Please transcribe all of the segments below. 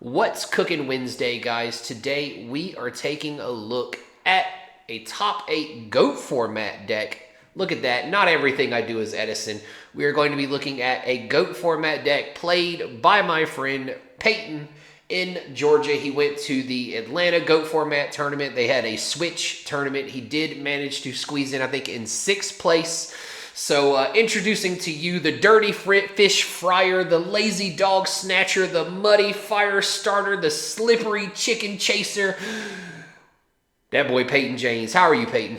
What's cooking Wednesday, guys? Today we are taking a look at a top 8 GOAT format deck. Look at that. Not everything I do is Edison. We are going to be looking at a GOAT format deck played by my friend Peyton in Georgia. He went to the Atlanta GOAT format tournament. They had a switch tournament. He did manage to squeeze in, I think, in 6th place. So introducing to you the dirty fish fryer, the lazy dog snatcher, the muddy fire starter, the slippery chicken chaser. That boy Peyton Janes. How are you, Peyton?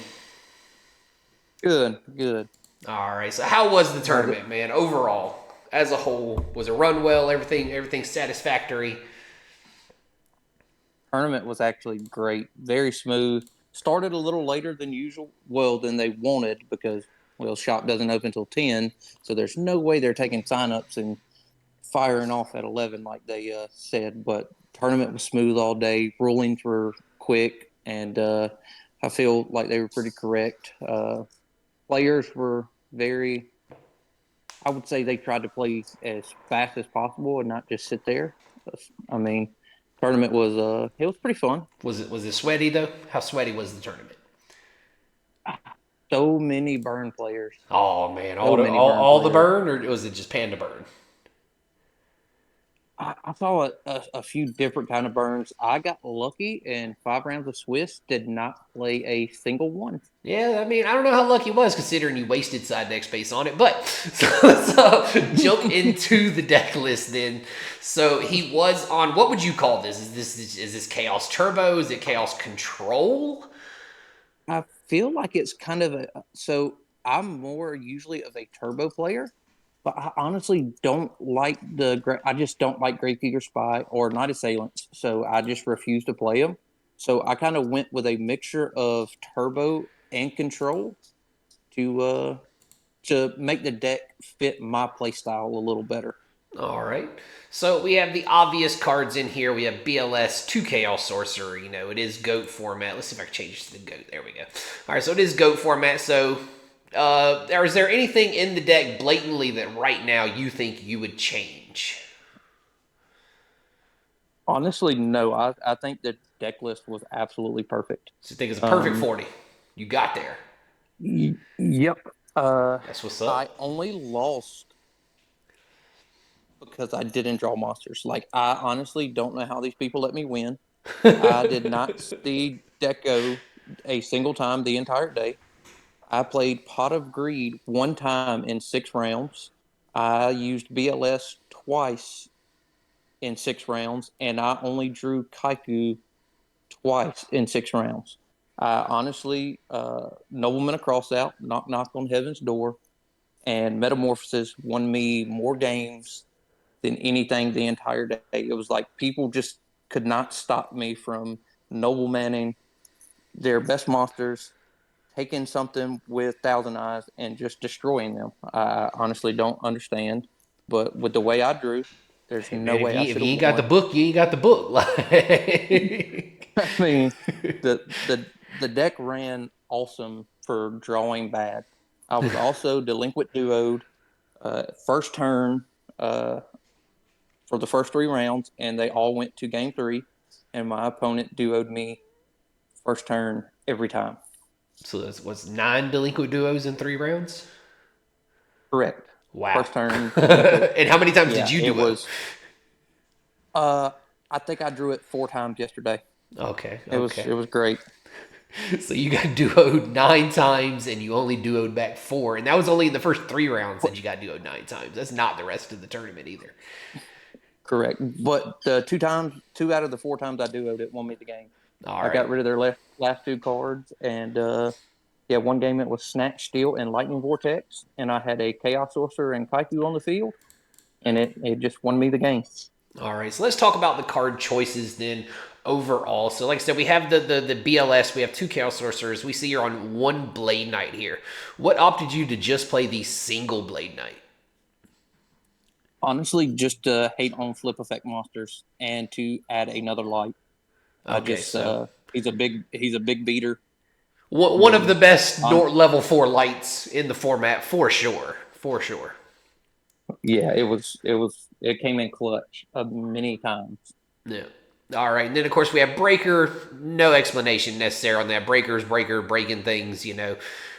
Good. All right. So how was the tournament, man? Overall, as a whole, was it run well? Everything satisfactory? Tournament was actually great, very smooth. Started a little later than usual, well, than they wanted because, shop doesn't open until 10, so there's no way they're taking signups and firing off at 11 like they said. But tournament was smooth all day, rulings were quick, and I feel like they were pretty correct. Players were very, I would say they tried to play as fast as possible and not just sit there. I mean, tournament was it was pretty fun. Was it sweaty though? How sweaty was the tournament? So many burn players, Oh man, so many burn all the players. burn, or was it just panda burn? I saw a few different kind of burns. I got lucky, and 5 rounds of Swiss did not play a single one. Yeah, I mean, I don't know how lucky he was considering you wasted side deck space on it, but so let's jump into the deck list then. So he was on, what would you call this? Is this Chaos Turbo? Is it Chaos Control? I feel like it's kind of a so. I'm more usually of a turbo player, but I honestly don't like I just don't like Gravedigger Spy or Night Assailants, so I just refuse to play them. So I kind of went with a mixture of turbo and control to uh to make the deck fit my play style a little better. All right. So we have the obvious cards in here. We have BLS, 2 Chaos Sorcerer. It is GOAT format. Let's see if I can change this to the GOAT. There we go. All right, so it is GOAT format. So is there anything in the deck blatantly that right now you think you would change? Honestly, no. I think the deck list was absolutely perfect. So you think it's a perfect Um, 40. You got there. yep. That's what's I up. only lost because I didn't draw monsters. Like I honestly don't know how these people let me win. I did not see Deco a single time the entire day. I played Pot of Greed one time in 6 rounds. I used BLS twice in 6 rounds, and I only drew Kaiku twice in 6 rounds. Honestly, Nobleman Across Out, Knock on Heaven's Door, and Metamorphosis won me more games than anything the entire day. It was like people just could not stop me from Noblemanning their best monsters, taking something with Thousand Eyes, and just destroying them. I honestly don't understand, but with the way I drew, there's Hey no man, way I if should you have ain't got the won. book, you ain't got the book. Like, I mean, the deck ran awesome for drawing bad. I was also delinquent duoed first turn uh, for the first 3 rounds, and they all went to game 3. And my opponent duoed me first turn every time. so this was 9 delinquent duos in 3 rounds. Correct. Wow. First turn delinquent. And how many times did Yeah, you it duo? was. Uh, I think I drew it 4 times yesterday. Okay, It was okay. it was great. So you got duoed 9 times and you only duoed back 4. And that was only in the first 3 rounds that you got duoed 9 times. That's not the rest of the tournament either. Correct. But two out of the 4 times I duoed it won me the game. All I right. got rid of their last 2 cards, and yeah, one game it was Snatch, Steel, and Lightning Vortex, and I had a Chaos Sorcerer and Kaiku on the field, and it just won me the game. All right. So let's talk about the card choices then overall. So like I said, we have the BLS. We have 2 Chaos Sorcerers. We see you're on 1 Blade Knight here. What opted you to just play the single Blade Knight? Honestly, just to hate on flip effect monsters and to add another light. I Okay, just so he's a big beater. I one of the mean, best on level 4 lights in the format for sure. For sure. yeah, it came in clutch many times. Yeah. All right, and then of course we have Breaker. No explanation necessary on that. Breaker's Breaker breaking things.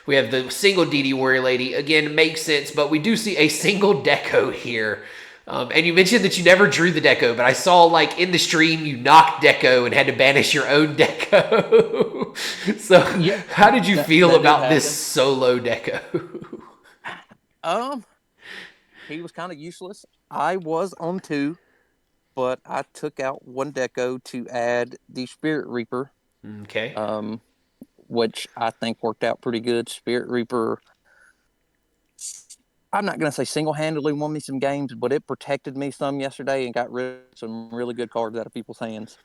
We have the single DD Warrior Lady. Again, makes sense, but we do see a single deco here. And you mentioned that you never drew the deco, but I saw like in the stream you knocked deco and had to banish your own deco. So, Yeah, how did you feel that did about this happen. solo deco? Um, he was kind of useless. I was on two, but I took out one deco to add the Spirit Reaper, Okay. um, which I think worked out pretty good. Spirit Reaper, I'm not going to say single handedly won me some games, but it protected me some yesterday and got rid of some really good cards out of people's hands.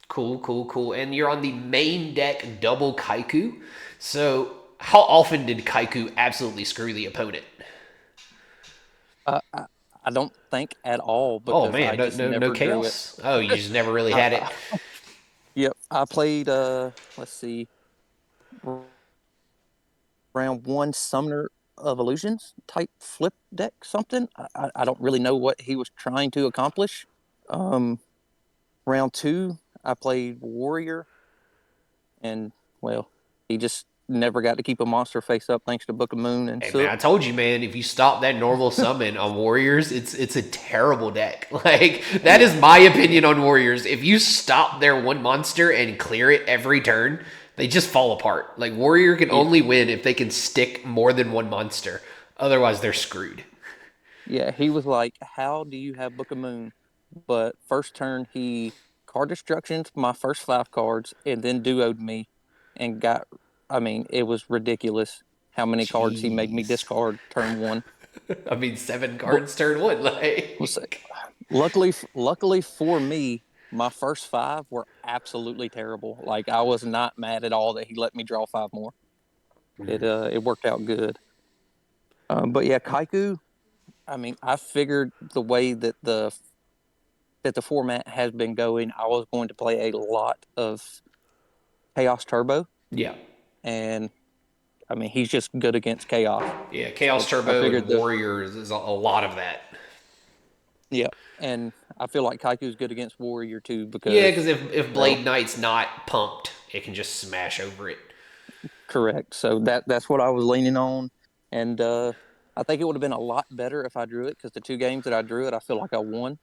Cool, cool, cool. And you're on the main deck double Kaiku. So, how often did Kaiku absolutely screw the opponent? I don't think at all Oh because man, I no, just no, no never drew it. chaos. Oh, you just never really I, had it. I, yep, I played. Let's see, round one Summoner of Illusions type flip deck something. I don't really know what he was trying to accomplish. Um, round two, I played Warrior, and well, he just never got to keep a monster face up thanks to Book of Moon and Hey man, Sook. I told you, man. If you stop that normal summon on Warriors, it's a terrible deck. Like that Yeah, is my opinion on Warriors. If you stop their one monster and clear it every turn, they just fall apart. Like Warrior can yeah, only win if they can stick more than one monster. Otherwise, they're screwed. yeah. He was like, "How do you have Book of Moon?" But first turn, he card destructions my first five cards and then duoed me and got. I mean, it was ridiculous how many cards he made me Jeez. discard turn one. I mean, seven But cards turn one. was Like, luckily for me, my first five were absolutely terrible. Like I was not mad at all that he let me draw five more. It worked out good. But yeah, Kaiku. I mean, I figured the way that the format has been going, I was going to play a lot of Chaos Turbo, yeah, and I mean he's just good against Chaos. yeah. Chaos So I Turbo and figured the Warriors is a lot of that. yeah, and I feel like Kaiku is good against Warrior too Yeah, because because if well, Blade Knight's not pumped, it can just smash over it. correct. So that's what I was leaning on, and I think it would have been a lot better if I drew it because the two games that I drew it, I feel like I won.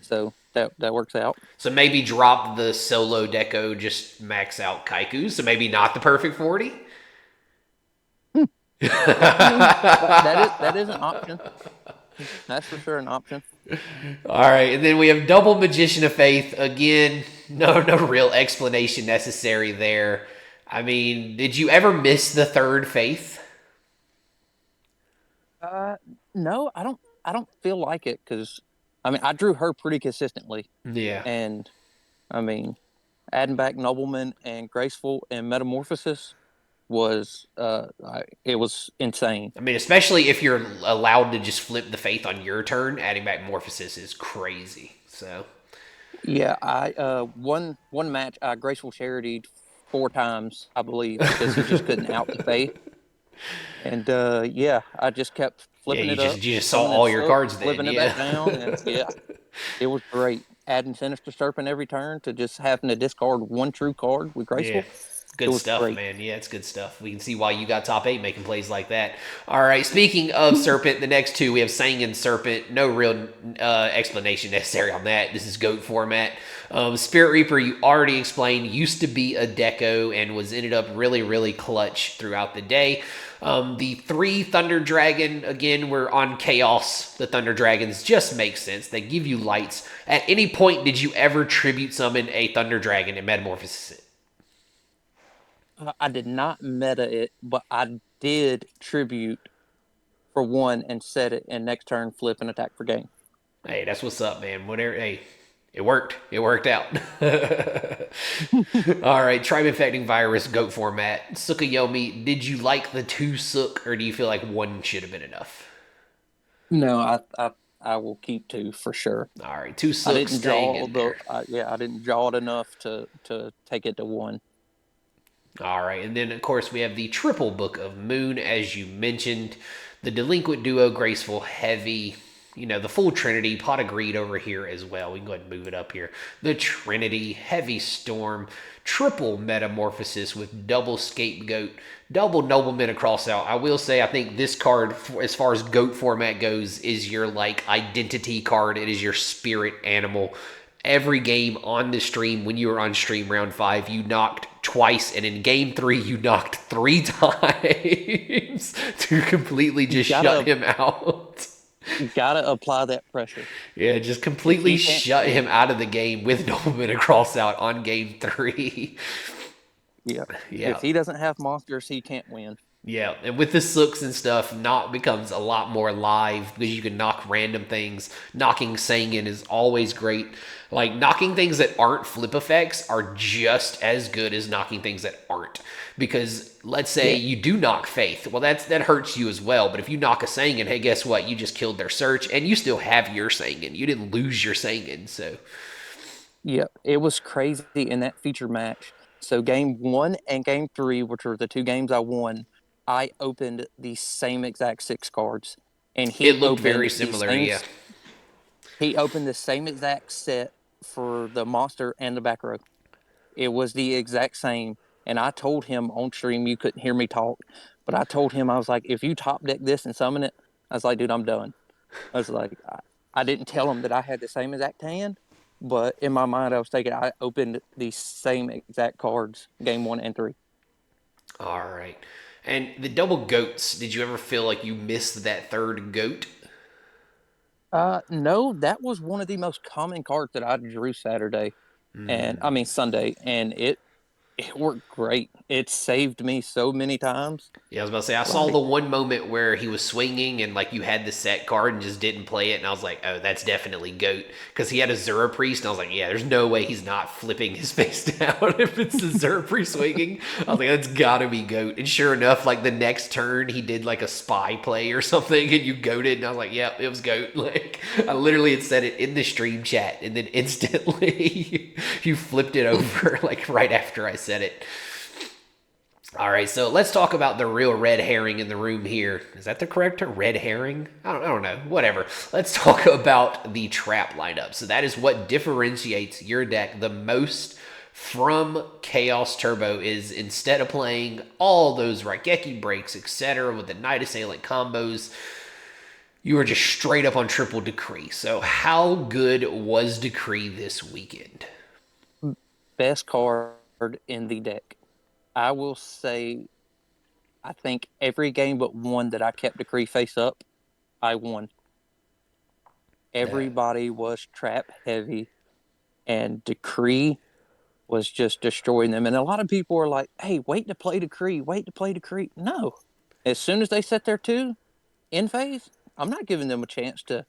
So that works out. So maybe drop the solo deco, just max out Kaiku. So maybe not the perfect 40. I mean that is an option. That's for sure an option. All right, and then we have double Magician of Faith again. No real explanation necessary there. I mean, did you ever miss the third Faith? Uh, no, I don't feel like it because I mean I drew her pretty consistently, Yeah. and I mean adding back Nobleman and Graceful and Metamorphosis was it was insane. I mean, especially if you're allowed to just flip the Faith on your turn, adding back Morphosis is crazy. So, Yeah, I one match I Graceful Charity four times I believe because he just couldn't out the Faith, and yeah, I just kept yeah, flipping it up, you just saw summoning all your Sook, cards then. flipping it Yeah. back down, and yeah, it was great. Adding Sinister Serpent every turn to just having to discard one true card with Yeah. Graceful. It Good was stuff, great. man. Yeah, it's good stuff. We can see why you got top eight making plays like that. All right. Speaking of Serpent, the next two we have Sanguine Serpent. No real explanation necessary on that. This is GOAT format. Spirit Reaper, you already explained, used to be a deco and was ended up really, really clutch throughout the day. The three Thunder Dragon, again, we're on Chaos. The Thunder Dragons just make sense. They give you lights. At any point, did you ever tribute summon a Thunder Dragon and Metamorphosis it? I did not meta it, but I did tribute for one and set it, and next turn flip and attack for game. Hey, that's what's up, man. Whatever. Hey, it worked. It worked out. All right, tribe infecting virus goat format. Sukayomi, did you like the two Sook, or do you feel like one should have been enough? No, I will keep two for sure. All right, two I Sook didn't staying draw in there. yeah, I didn't draw it enough to take it to one. All right, and then of course we have the triple book of Moon, as you mentioned, the delinquent duo, graceful, heavy. the full Trinity, Pot of Greed over here as well. We can go ahead and move it up here. The Trinity, Heavy Storm, triple Metamorphosis with double Scapegoat, double Nobleman across out. I will say, I think this card, as far as GOAT format goes, is your like identity card. It is your spirit animal. Every game on the stream, when you were on stream round 5, you knocked twice, and in game 3, you knocked 3 times to completely just shut him out. You gotta apply that pressure. Yeah, just completely shut him out of the game with Nobleman across out on game 3. Yeah. Yeah. If he doesn't have monsters, he can't win. Yeah, and with the Sooks and stuff, Knock becomes a lot more live because you can knock random things. Knocking Sangan is always great. Like, knocking things that aren't flip effects are just as good as knocking things that aren't. Because, let's say you do knock Faith. Well, that hurts you as well. But if you knock a Sangan, hey, guess what? You just killed their search, and you still have your Sangan. You didn't lose your Sangan, so... Yeah, it was crazy in that feature match. So game 1 and game 3, which were the 2 games I won, I opened the same exact 6 cards, and it looked very similar. Yeah, he opened the same exact set for the monster and the back row. It was the exact same, and I told him on stream, you couldn't hear me talk, but I told him, I was like, if you top deck this and summon it, I was like, dude, I'm done. I was like, I didn't tell him that I had the same exact hand, but in my mind, I was thinking I opened the same exact cards game 1 and 3. All right. And the double goats, did you ever feel like you missed that third goat? No, that was one of the most common cards that I drew Saturday, and I mean Sunday, and it worked great. It saved me so many times. Yeah, I was about to say, I saw the one moment where he was swinging and like you had the set card and just didn't play it. And I was like, oh, that's definitely GOAT. Because he had a Zura Priest. And I was like, yeah, there's no way he's not flipping his face down if it's the Zura Priest swinging. I was like, that's got to be GOAT. And sure enough, like the next turn, he did like a spy play or something and you GOATed. And I was like, yeah, it was GOAT. Like, I literally had said it in the stream chat. And then instantly you flipped it over like right after I said it. All right, so let's talk about the real red herring in the room here. Is that the correct term? Red herring? I don't know. Whatever. Let's talk about the trap lineup. So that is what differentiates your deck the most from Chaos Turbo is instead of playing all those Raigeki breaks, etc., with the Night Assailant combos, you are just straight up on triple Decree. So how good was Decree this weekend? Best card in the deck. I will say, I think every game but one that I kept Decree face up, I won. Everybody was trap heavy, and Decree was just destroying them. And a lot of people were like, hey, wait to play Decree, wait to play Decree. No. As soon as they set their 2 in phase, I'm not giving them a chance to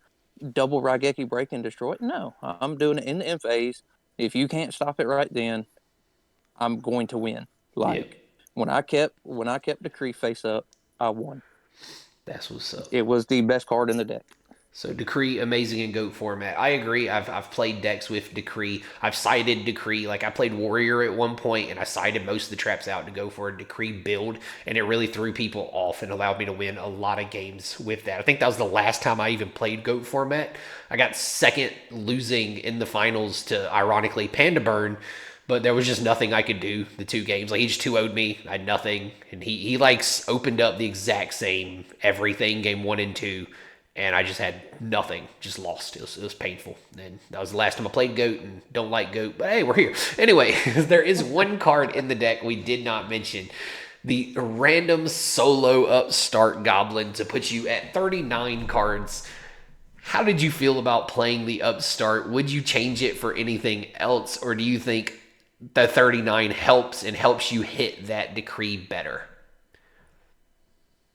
double Raigeki break and destroy it. No, I'm doing it in the in phase. If you can't stop it right then, I'm going to win. Like when I kept Decree face up, I won. That's what's up. It was the best card in the deck. So Decree, amazing in GOAT format. I agree. I've played decks with Decree. I've sided Decree. Like I played Warrior at one point, and I sided most of the traps out to go for a Decree build, and it really threw people off and allowed me to win a lot of games with that. I think that was the last time I even played GOAT format. I got second losing in the finals to, ironically, Panda Burn, but there was just nothing I could do the 2 games. Like he just 2-0'd me. I had nothing, and he like opened up the exact same everything game 1 and 2. And I just had nothing, just lost. It was painful. And that was the last time I played GOAT and don't like GOAT, but hey, we're here. Anyway, there is one card in the deck we did not mention. The random solo upstart goblin to put you at 39 cards. How did you feel about playing the upstart? Would you change it for anything else? Or do you think the 39 helps you hit that Decree better?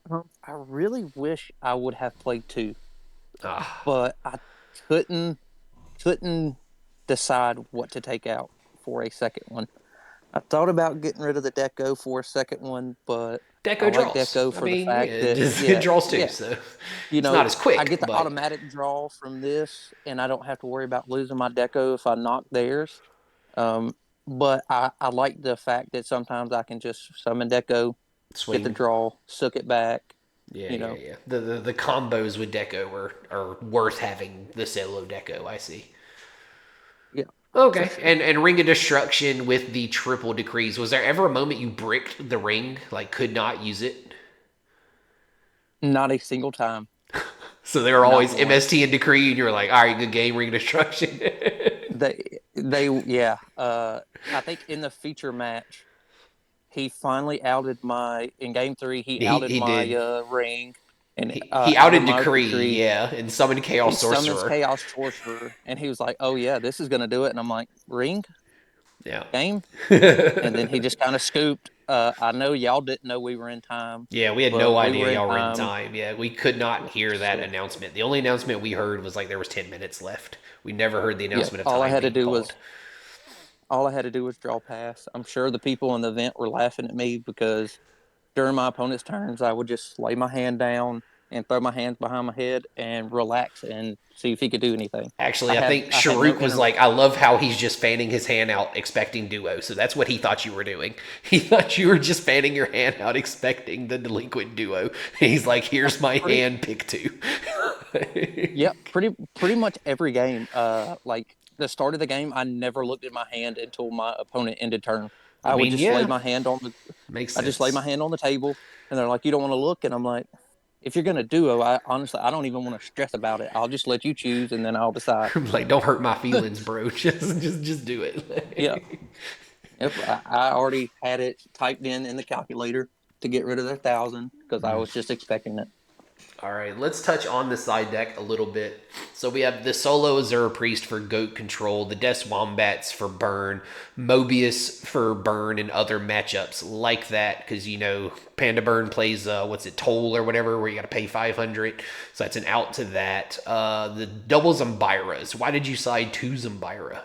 I really wish I would have played 2, but I couldn't decide what to take out for a second one. I thought about getting rid of the Deco for a second one, but Deco I like draws. Deco for the fact that it draws too, so it's not as quick. I get the automatic draw from this, and I don't have to worry about losing my Deco if I knock theirs. But I like the fact that sometimes I can just summon Deco, get the draw, soak it back, Yeah, you yeah, know. yeah. The combos with deco are worth having the solo deco. I see. Yeah, for Okay, sure. and Ring of Destruction with the triple decrees. Was there ever a moment you bricked the ring, like could not use it? Not a single time. So they were Not always once. MST and decree, and you were like, all right, good game, Ring of Destruction. Yeah. I think in the feature match, he finally outed my in game three. He outed he my did. ring and He outed outed my decree, decree. yeah, and summoned He Chaos summons Sorcerer. Chaos Sorcerer, and he was like, "Oh yeah, this is gonna do it." And I'm like, "Ring Yeah. game," and then he just kind of scooped. I know y'all didn't know we were in time, Yeah, we had no but we idea were in y'all were in time. time. Yeah, we could not hear that So announcement. The only announcement we heard was like there was 10 minutes left. We never heard the yeah, announcement of time being called. all I had to do was draw pass. I'm sure the people in the event were laughing at me because during my opponent's turns, I would just lay my hand down and throw my hands behind my head and relax and see if he could do anything. Actually, I think I had no Sharuk was like, inter. I love how he's just fanning his hand out expecting duo. So that's what he thought you were doing. He thought you were just fanning your hand out expecting the delinquent duo. He's like, here's my Pretty hand, pick two. yeah, pretty much every game. Like the start of the game, I never looked at my hand until my opponent ended turn. I I would mean, just lay yeah, my hand on the makes I just lay my sense. hand on the table, and they're like, "You don't want to look," and I'm like, "If you're gonna duo, I honestly I don't even want to stress about it. I'll just let you choose, and then I'll decide." Like, don't hurt my feelings, bro. Just do Yeah, it. yep. I already had it typed in the calculator to get rid of their 1,000 because I was just expecting it. All right, let's touch on the side deck a little bit. So we have the Solo Azure Priest for Goat Control, the Death Wombats for Burn, Mobius for Burn, and other matchups like that. Because you know Panda Burn plays what's it, Toll or whatever, where you got to pay 500. So that's an out to that. The double Zombiras. Why did you side two Zombira?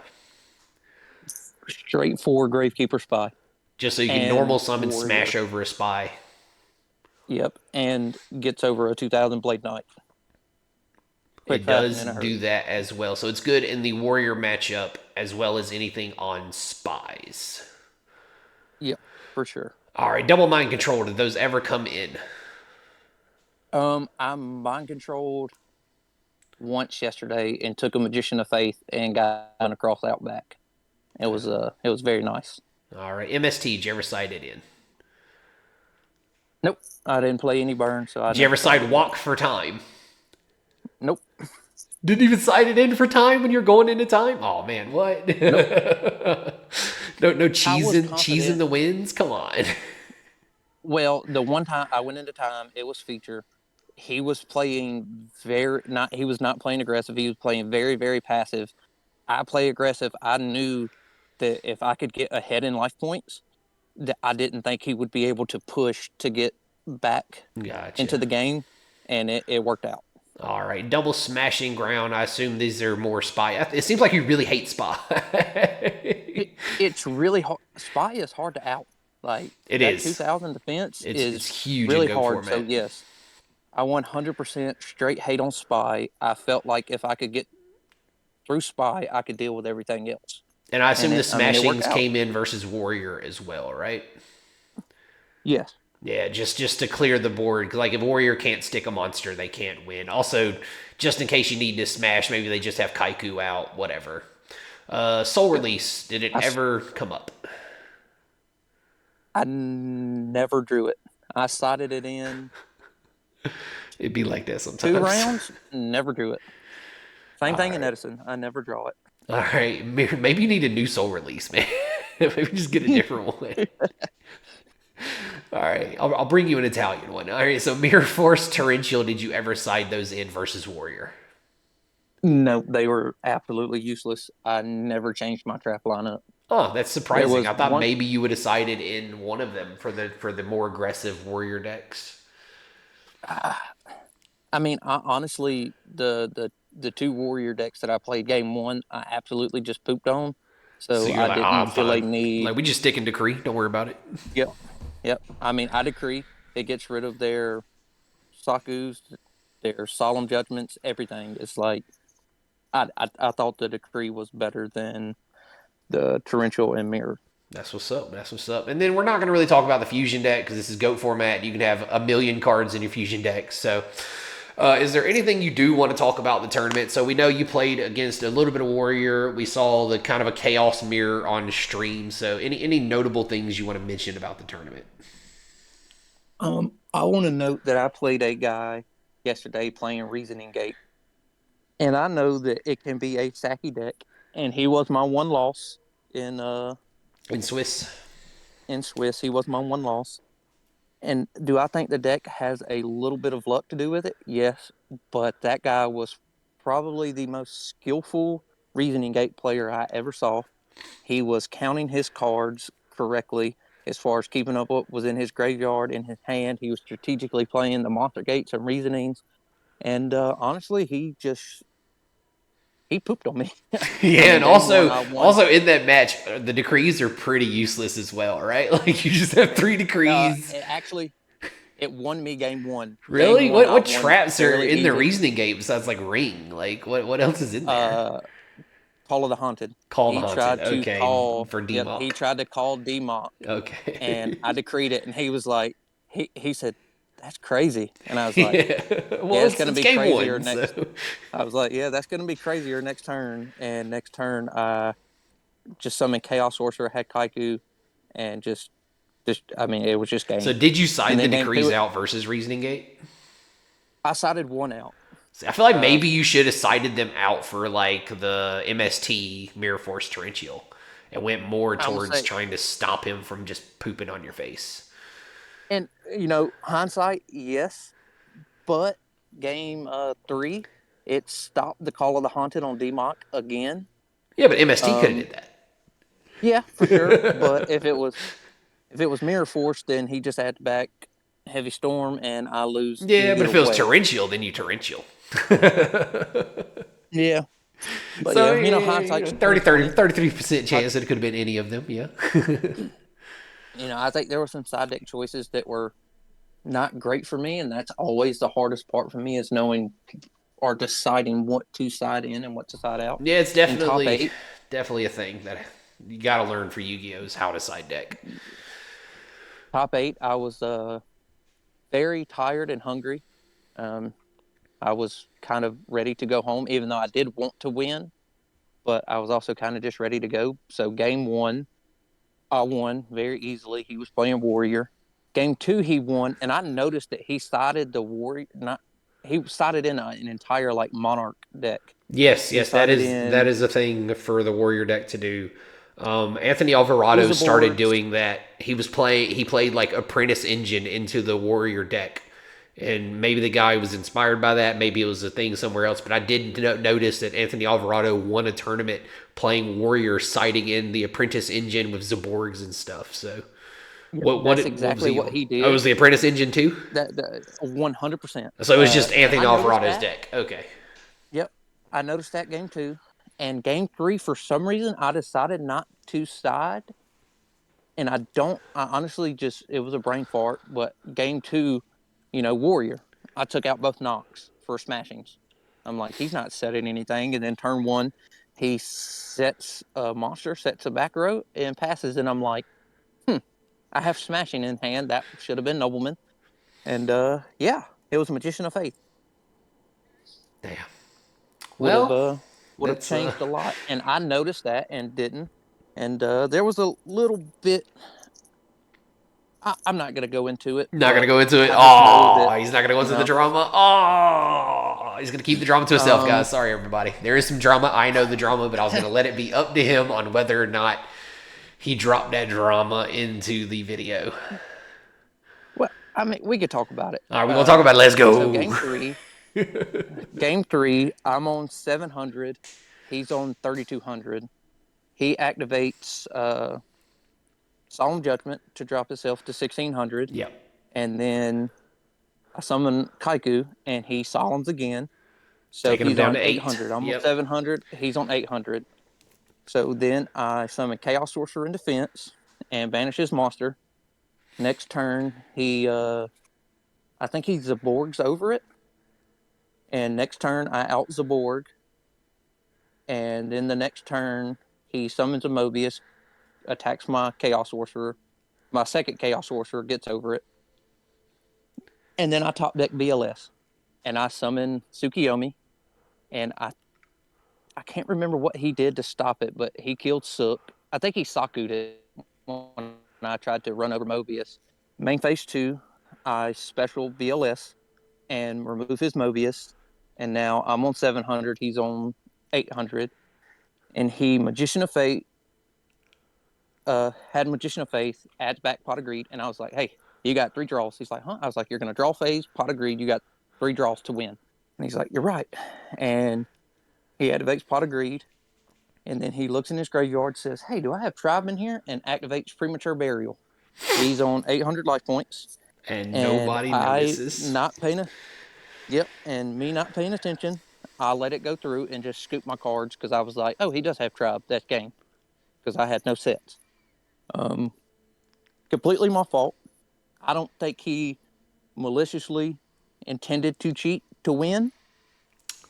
Straight for Gravekeeper Spy Just so you can and normal summon Warrior. Smash over a spy. Yep, and gets over a 2,000 Blade Knight. Quick, It fast, and does in a do hurry. that as well. So it's good in the Warrior matchup as well as anything on spies. Yep, for sure. All right, double mind control. Did those ever come in? I mind controlled once yesterday and took a Magician of Faith and got across Outback. It was very nice. All right, MST. Did you ever side it in? Nope, I didn't play any burn, so I Did you never ever signed side it in. walk for time? Nope, Didn't even side it in for time when you're going into time. Oh man, what? nope. No I was cheese in confident. the wins. Come on. Well, the one time I went into time, it was feature. He was playing very not. He was not playing aggressive. He was playing very, very passive. I play aggressive. I knew that if I could get ahead in life points, that I didn't think he would be able to push to get back into Gotcha. the game, and it worked out. All right, double smashing ground. I assume these are more spy. It seems like you really hate spy. It's really hard. Spy is hard to out. Like It that is. 2,000 defense is It's huge in really Go hard. So format. yes, I 100% straight hate on Spy. I felt like if I could get through Spy, I could deal with everything else. And I And assume the I mean, it worked smashings out. came in versus Warrior as well, right? Yes. Yeah, just to clear the board. 'Cause, like if Warrior can't stick a monster, they can't win. Also, just in case you need to smash, maybe they just have Kaiku out. Whatever. Soul Yep. Release. Did it I, ever come up? I never drew it. I sided it in It'd be like that two sometimes. rounds, never drew it. Same All thing in right. Edison. I never draw it. All right. Maybe you need a new Soul Release, man. Maybe just get a different one. All right. I'll bring you an Italian one. All right. So Mirror Force, Torrential. Did you ever side those in versus Warrior? No, they were absolutely useless. I never changed my trap lineup. Oh, that's There surprising. was I thought one. maybe you would have sided in one of them for the more aggressive warrior decks. I mean, honestly, the two warrior decks that I played game one, I absolutely just pooped on. So So you're I like, didn't I'm feel a fine. Like need. we just stick in decree. Don't worry about it. Yep, yep. I mean, I decree it gets rid of their sakus, their solemn judgments, everything. It's like I thought the decree was better than the torrential and mirror. That's what's up. That's what's up. And then we're not going to really talk about the fusion deck because this is GOAT format. You can have a million cards in your fusion deck. So, is there anything you do want to talk about in the tournament? So we know you played against a little bit of Warrior. We saw the kind of a chaos mirror on stream. So, any notable things you want to mention about the tournament? I want to note that I played a guy yesterday playing Reasoning Gate, and I know that it can be a sacky deck, and he was my one loss in In Swiss? in Swiss. He was my one loss. And do I think the deck has a little bit of luck to do with it? Yes, but that guy was probably the most skillful Reasoning Gate player I ever saw. He was counting his cards correctly as far as keeping up what was in his graveyard, in his hand. He was strategically playing the monster gates and reasonings. And honestly, he pooped on me. I Yeah, mean, and game one, also I won. also in that match, the decrees are pretty useless as well, right? Like you just have three decrees. Actually, it won me game one. Game Really? one, I What won traps are fairly in the easy. reasoning gate besides like ring? Like what else is in there? Uh, Call of the Haunted. Call the He Haunted. tried to Okay, call. for Yep, he Demock. tried to call DMOC, and I Okay. decreed it. And he was like, he said, "That's crazy." And I was like, Yeah. "Yeah, Well, it's gonna it's be game crazier one, so next." I was like, "Yeah, that's gonna be crazier next turn." And next turn, I just summoned Chaos Sorcerer, had Kaiku, and just I mean, it was just so game. did you And side the then game decrees two, out versus reasoning gate? I sided one out. See, I feel like Uh, maybe you should have sided them out for like the MST Mirror Force Torrential and went more I'm gonna towards say, trying to stop him from just pooping on your face. and hindsight, yes, but game three, it stopped the Call of the Haunted on DMOC again. Yeah, but MST could have Um, did that. yeah, for sure. But if it was Mirror Force, then he just had to back Heavy Storm, and I lose Yeah, but either if it was way. torrential, then you torrential. Yeah, but So, yeah, yeah, hindsight's 30, 2020. 33% I, chance that it could have been any of them. Yeah. I think there were some side deck choices that were not great for me, and that's always the hardest part for me is knowing or deciding what to side in and what to side out. Yeah, it's In top eight, definitely a thing that you got to learn for Yu-Gi-Oh is how to side deck. top eight, I was very tired and hungry. Um, I was kind of ready to go home, even though I did want to win, but I was also kind of just ready to go. So game one, I won very easily. He was playing Warrior. Game two, he won, and I noticed that he sided the Warrior. Not he sided in an entire like Monarch deck. Yes, He yes, sided that in is a thing for the Warrior deck to do. Anthony Alvarado started Uzaborgs. doing that. He played like Apprentice Engine into the Warrior deck, and maybe the guy was inspired by that. Maybe it was a thing somewhere else. But I did notice that Anthony Alvarado won a tournament playing Warrior, siding in the Apprentice Engine with Zaborgs and stuff. So Yep, that's what was exactly he? what he Oh, it was did. the Apprentice Engine too. That 100%. So it was just And Anthony I noticed Alvarado's that. deck. Okay. Yep, I noticed that game two. And game three, for some reason, I decided not to side. And I don't. I honestly just it was a brain fart. But game two, Warrior, I took out both knocks for smashings. I'm like, he's not setting anything. And then turn one, he sets a monster, sets a back row, and passes. And I'm like, I have smashing in hand. That should have been Nobleman. And yeah, it was Magician of Faith. Damn. Would have Well, would have that's changed a lot. And I noticed that and didn't. And there was a little bit. I'm not going to go into it, not gonna but go into it. I just know Oh, that he's not gonna go into the no. drama. Oh, he's gonna keep the drama to himself, Um, guys. Sorry, everybody. There is some drama. I know the drama, but I was gonna let it be up to him on whether or not he dropped that drama into the video. well, I mean, we could talk about it. All right, we're gonna talk about it. Let's So go. game three, I'm on 700. He's on 3,200. He activates Solemn Judgment to drop himself to 1,600, Yep. and then I summon Kaiku, and he solemns again. So Taking him he's down on to 8. 800. I'm on Yep. 700. He's on 800. So then I summon Chaos Sorcerer in defense and banish his monster. Next turn, I think he Zaborgs over it. And next turn, I out Zaborg. And then the next turn, he summons a Mobius, attacks my Chaos Sorcerer. My second Chaos Sorcerer gets over it. And then I top deck BLS. And I summon Tsukiyomi. And I can't remember what he did to stop it, but he killed Sook. I think he Saku'd it when I tried to run over Mobius. Main phase 2, I special BLS and remove his Mobius. And now I'm on 700. He's on 800. And he Magician of Fate, had Magician of Faith, adds back Pot of Greed. And I was like, hey, you got 3 draws. He's like, huh? I was like, you're going to draw phase, Pot of Greed. You got 3 draws to win. And he's like, you're right. And he activates Pot of Greed. And then he looks in his graveyard, says, hey, do I have Tribe in here? And activates Premature Burial. He's on 800 life points. And And nobody I notices. not paying a, yep, and me not paying attention, I let it go through and just scoop my cards because I was like, oh, he does have Tribe. That's game. Because I had no sets. Completely my fault. I don't think he maliciously intended to cheat to win.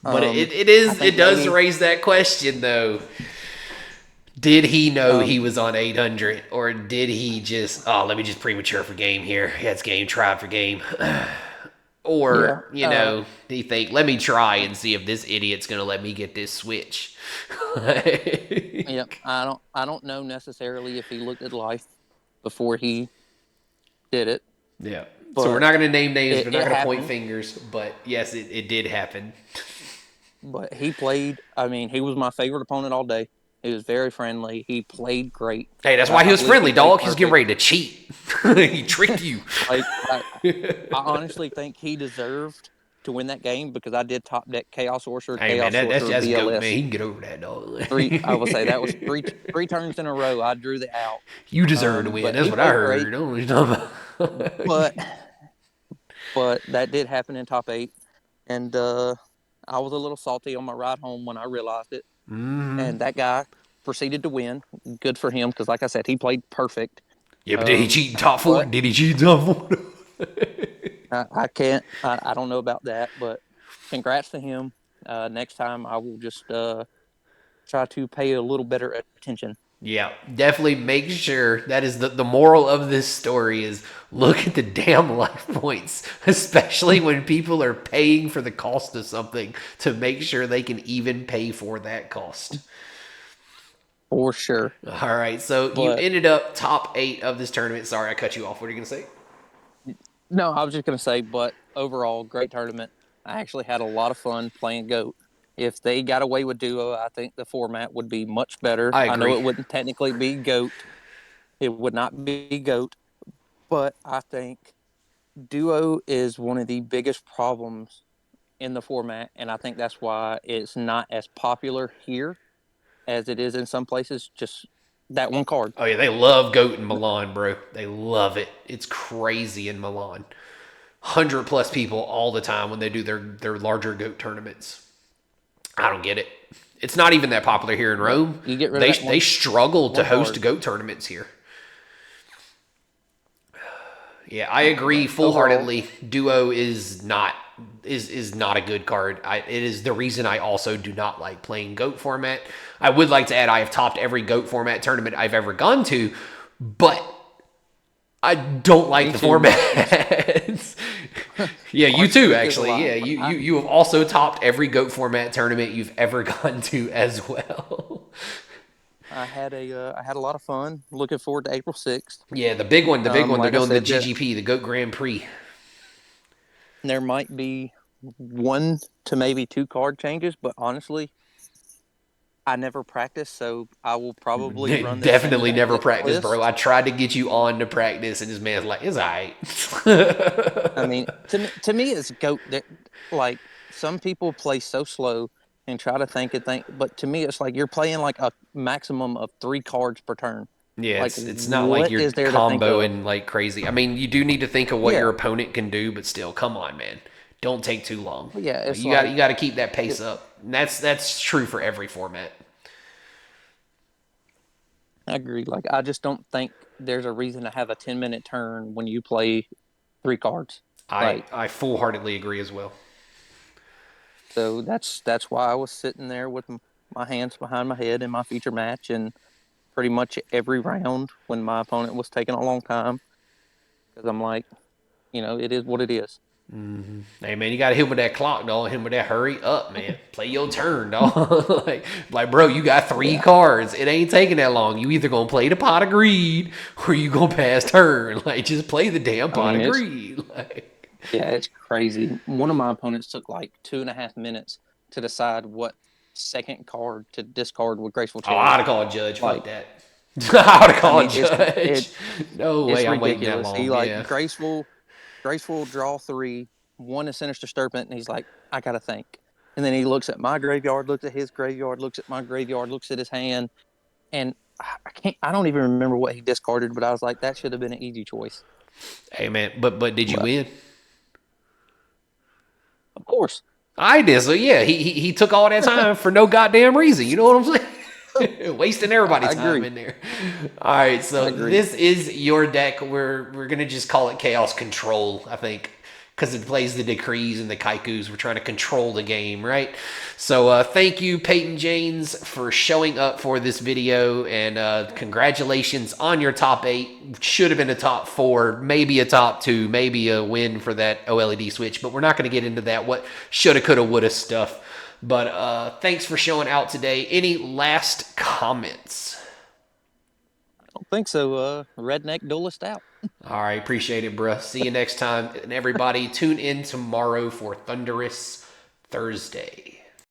But I it think does maybe raise that question though. Did he know he um, was on 800, or did he just, oh, let me just premature for game here? Yeah, it's game, try for game. yeah, Or, do you think, let me try and see if this idiot's going to let me get this switch? yeah. I don't know necessarily if he looked at life before he did it, Yeah. So we're but not going to name names. We're not it going to point happened. fingers. But yes, it did happen. But he played. I mean, he was my favorite opponent all day. He was very friendly. He played great. Hey, that's why he I was believe he friendly, played dog. He's getting perfect. ready to cheat. He tricked you. Like I honestly think he deserved to win that game because I did top deck Hey, man, Chaos Sorcerer, that's goat, man. BLS. He can get over that, dog. 3. I will say that was three turns in a row. I drew the out. You deserve to win. But That's he what I played great. heard. I don't know what you're talking about. But that did happen in top 8, and I was a little salty on my ride home when I realized it. And that guy proceeded to win. Good for him because, like I said, he played perfect. Yeah, but did he cheat in top 4? But Did he cheat in top 4? I can't. I don't know about that. But congrats to him. Next time I will just try to pay a little better attention. Yeah, definitely make sure that is the moral of this story is look at the damn life points, especially when people are paying for the cost of something to make sure they can even pay for that cost. For sure. All right, so you But ended up top 8 of this tournament. Sorry, I cut you off. What are you going to say? no, I was just going to say, but overall, great tournament. I actually had a lot of fun playing GOAT. If they got away with Duo, I think the format would be much better. I I know agree. it wouldn't technically be GOAT. It would not be GOAT, but I think Duo is one of the biggest problems in the format, and I think that's why it's not as popular here as it is in some places. Just that one card. Oh yeah, they love goat in Milan, bro. They love it. It's crazy in Milan. 100 plus people all the time when they do their larger goat tournaments. I don't get it. It's not even that popular here in Yep. Rome. You get rid of They that they struggle to one host card. goat tournaments here. Yeah, I agree But overall, full-heartedly. Duo is not a good card. It is the reason I also do not like playing goat format. I would like to add I have topped every goat format tournament I've ever gone to, but I don't like me the too. formats. Yeah, you Art too, is a actually. lie. Yeah, But you have also topped every goat format tournament you've ever gone to as well. I had a lot of fun. Looking forward to April 6th. Yeah, the big one, they're Like I doing the said, GGP, the Goat Grand Prix. there might be 1 to maybe 2 card changes, but honestly, I never practice, so I will probably run the same Definitely exact never practice, bro. list. I tried to get you on to practice, and this man's like, it's all right. I mean, to me, it's goat. Like some people play so slow and try to think, but to me, it's like you're playing like a maximum of 3 cards per turn. Yeah, Like, it's not like what you're is there to think of? comboing like crazy. I mean, you do need to think of what your Yeah, opponent can do, but still, come on, man. Don't take too long. yeah. Like, It's you like got to keep that pace it, up. And that's true for every format. I agree. Like, I just don't think there's a reason to have a 10-minute turn when you play 3 cards. Like, I full heartedly agree as well. so that's why I was sitting there with my hands behind my head in my feature match, and pretty much every round when my opponent was taking a long time because I'm like, it is what it is. Hey man, you gotta hit him with that clock, dog. Hit him with that hurry up, man. Play your turn, dog. like, bro, you got three Yeah. cards. It ain't taking that long. You either gonna play the pot of greed or you gonna pass turn. Like, just play the damn I pot mean, of greed. Like, it's crazy. One of my opponents took like 2.5 minutes to decide what second card to discard with Graceful oh, I'd Charity. have called judge. Fuck Like, that. I would have I called mean, judge. No way, it's I'm waiting that ridiculous. He long. like Yeah. graceful draw three, one is Sinister Serpent, and he's like, I gotta think. And then he looks at my graveyard, looks at his graveyard, looks at my graveyard, looks at his hand, and I don't even remember what he discarded, but I was like, that should have been an easy choice. Hey man, but did you But win? of course, I did. So yeah, he took all that time for no goddamn reason. You know what I'm saying? Wasting everybody's I time agree. in there. All right, I so agree. this is your deck. We're gonna just call it Chaos Control, I think, because it plays the decrees and the kaikus. We're trying to control the game, right? So thank you, Peyton Janes, for showing up for this video, and congratulations on your top 8. Should have been a top 4, maybe a top 2, maybe a win for that OLED switch, but we're not going to get into that what shoulda, coulda, woulda stuff. But thanks for showing out today. Any last comments? I don't think so. Redneck Duelist out. All right, appreciate it, bruh. See you next time. And everybody, tune in tomorrow for Thunderous Thursday.